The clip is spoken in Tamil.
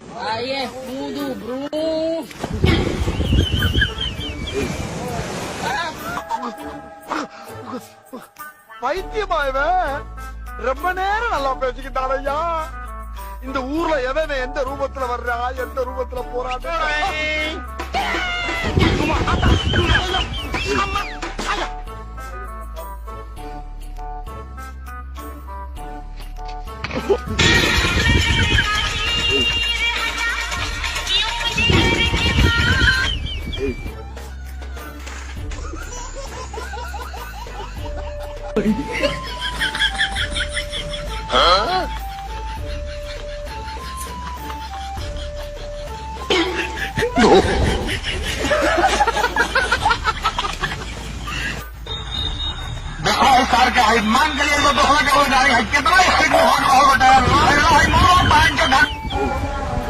Aye, tudo, bro. பைத்தியமாயவன் ரொம்ப நேரம் நல்லா பேசிக்கிட்டான் ஐயா. இந்த ஊர்ல எவன் எந்த ரூபத்துல வர்றா, எந்த ரூபத்துல போறான். देखो सर का मान के लिए तो कितना